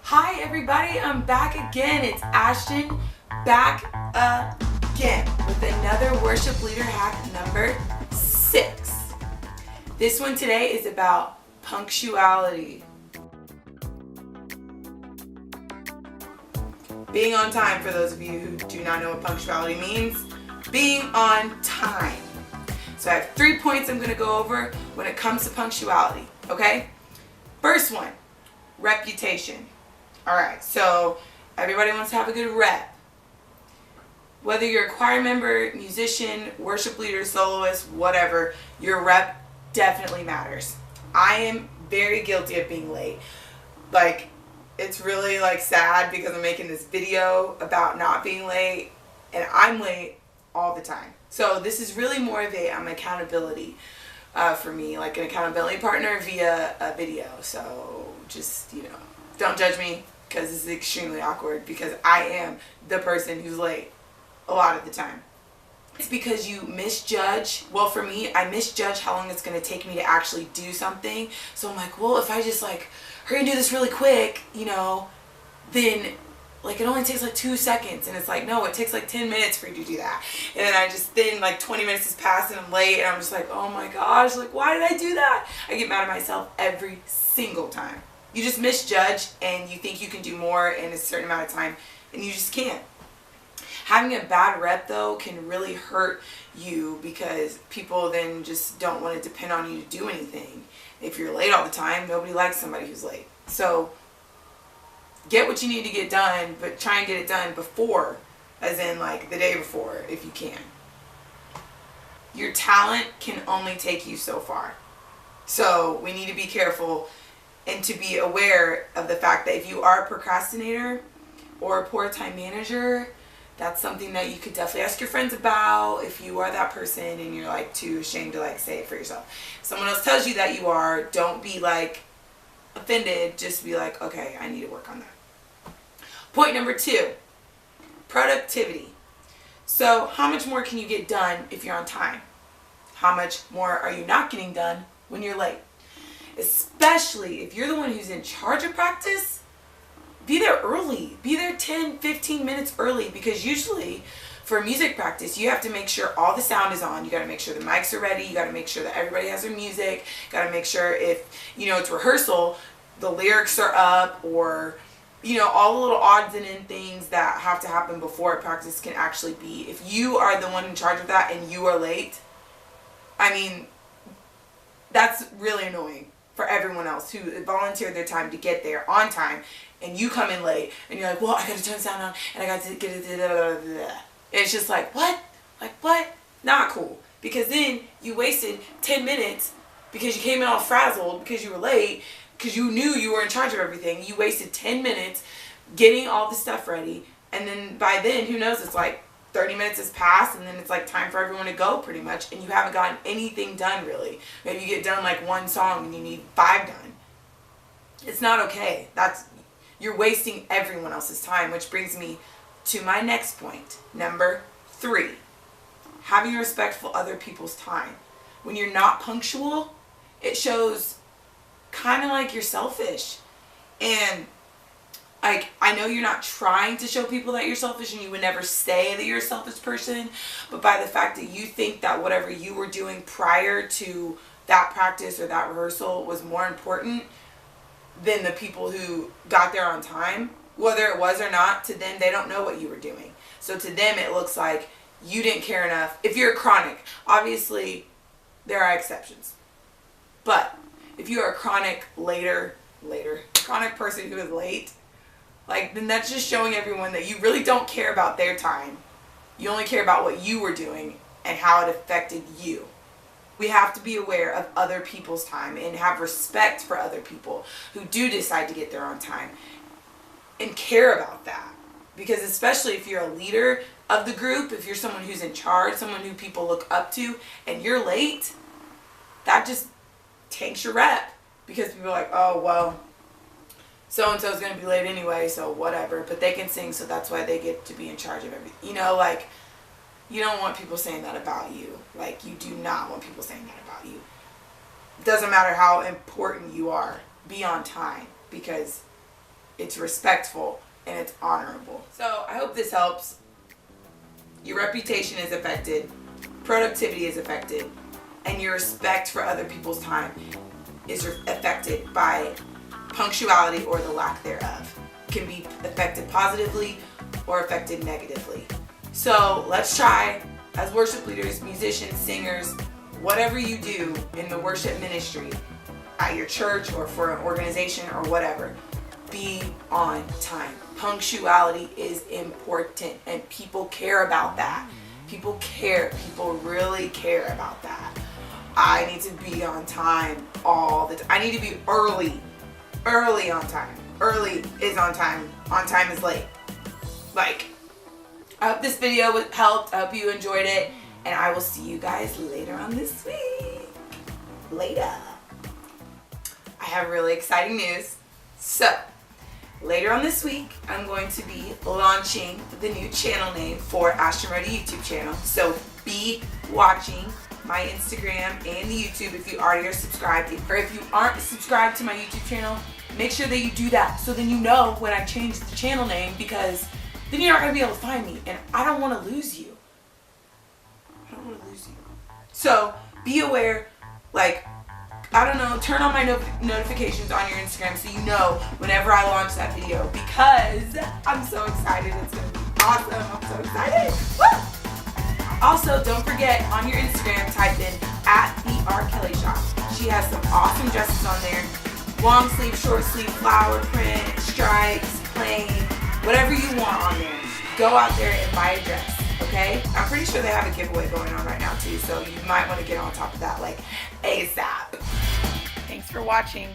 Hi everybody, I'm back again. It's Ashton back again with another worship leader hack number 6. This one today is about punctuality. Being on time, for those of you who do not know what punctuality means, being on time. So I have 3 points I'm going to go over when it comes to punctuality, okay? First one, reputation. Alright, so everybody wants to have a good rep. Whether you're a choir member, musician, worship leader, soloist, whatever, your rep definitely matters. I am very guilty of being late. It's really sad because I'm making this video about not being late, and I'm late all the time. So this is really more of an accountability for me, like an accountability partner via a video. So just, don't judge me, because this is extremely awkward because I am the person who's late a lot of the time. It's because you misjudge. Well, for me, I misjudge how long it's going to take me to actually do something. So I'm like, well, if I just hurry and do this really quick, then it only takes 2 seconds. And it's no, it takes 10 minutes for you to do that. And then 20 minutes has passed and I'm late and I'm just oh my gosh, why did I do that? I get mad at myself every single time. You just misjudge and you think you can do more in a certain amount of time and you just can't. Having a bad rep though can really hurt you because people then just don't want to depend on you to do anything. If you're late all the time, nobody likes somebody who's late. So get what you need to get done, but try and get it done before, as in the day before if you can. Your talent can only take you so far. So we need to be careful and to be aware of the fact that if you are a procrastinator or a poor time manager, that's something that you could definitely ask your friends about if you are that person and you're too ashamed to say it for yourself. If someone else tells you that you are, don't be offended. Just be okay, I need to work on that. Point number 2, productivity. So how much more can you get done if you're on time? How much more are you not getting done when you're late? Especially if you're the one who's in charge of practice, be there early. Be there 10, 15 minutes early, because usually for music practice, you have to make sure all the sound is on. You got to make sure the mics are ready. You got to make sure that everybody has their music. Got to make sure if, it's rehearsal, the lyrics are up, or, all the little odds and end things that have to happen before practice can actually be. If you are the one in charge of that and you are late, that's really annoying for everyone else who volunteered their time to get there on time, and you come in late and you're well, I got to turn the sound on and I got to get it. It's just what? What? Not cool. Because then you wasted 10 minutes because you came in all frazzled because you were late, because you knew you were in charge of everything. You wasted 10 minutes getting all the stuff ready, and then by then, who knows, it's 30 minutes has passed, and then it's time for everyone to go pretty much, and you haven't gotten anything done really. Maybe you get done one song and you need 5 done. It's not okay. You're wasting everyone else's time, which brings me to my next point, number 3. Having respect for other people's time. When you're not punctual, it shows kind of you're selfish. And I know you're not trying to show people that you're selfish, and you would never say that you're a selfish person, but by the fact that you think that whatever you were doing prior to that practice or that rehearsal was more important than the people who got there on time, whether it was or not, to them, they don't know what you were doing. So to them, it looks like you didn't care enough. If you're a chronic, obviously there are exceptions, but if you are a chronic chronic person who is late, then that's just showing everyone that you really don't care about their time. You only care about what you were doing and how it affected you. We have to be aware of other people's time and have respect for other people who do decide to get there on time and care about that. Because especially if you're a leader of the group, if you're someone who's in charge, someone who people look up to, and you're late, that just tanks your rep, because people are oh, well, so-and-so is going to be late anyway, so whatever. But they can sing, so that's why they get to be in charge of everything. You don't want people saying that about you. You do not want people saying that about you. It doesn't matter how important you are. Be on time, because it's respectful, and it's honorable. So I hope this helps. Your reputation is affected, productivity is affected, and your respect for other people's time is affected by punctuality or the lack thereof. It can be affected positively or affected negatively. So let's try, as worship leaders, musicians, singers, whatever you do in the worship ministry, at your church or for an organization or whatever, be on time. Punctuality is important, and people care about that. People care. People really care about that. I need to be on time all the time. I need to be early on time. Early is on time. On time is late. Like, I hope this video helped. I hope you enjoyed it, and I will see you guys later on this week. Later. I have really exciting news. So, later on this week, I'm going to be launching the new channel name for Ashton Rody YouTube channel. So be watching my Instagram and the YouTube if you already are subscribed. Or if you aren't subscribed to my YouTube channel, make sure that you do that so then you know when I change the channel name, because then you're not going to be able to find me, and I don't want to lose you. So be aware, like, I don't know, turn on my notifications on your Instagram so you know whenever I launch that video, because I'm so excited. It's going to be awesome. I'm so excited. Woo! Also, don't forget, on your Instagram, type in @TheRKellyShop. She has some awesome dresses on there. Long sleeve, short sleeve, flower print, stripes, plain, whatever you want on there. Go out there and buy a dress, okay? I'm pretty sure they have a giveaway going on right now too, so you might want to get on top of that like ASAP. Thanks for watching.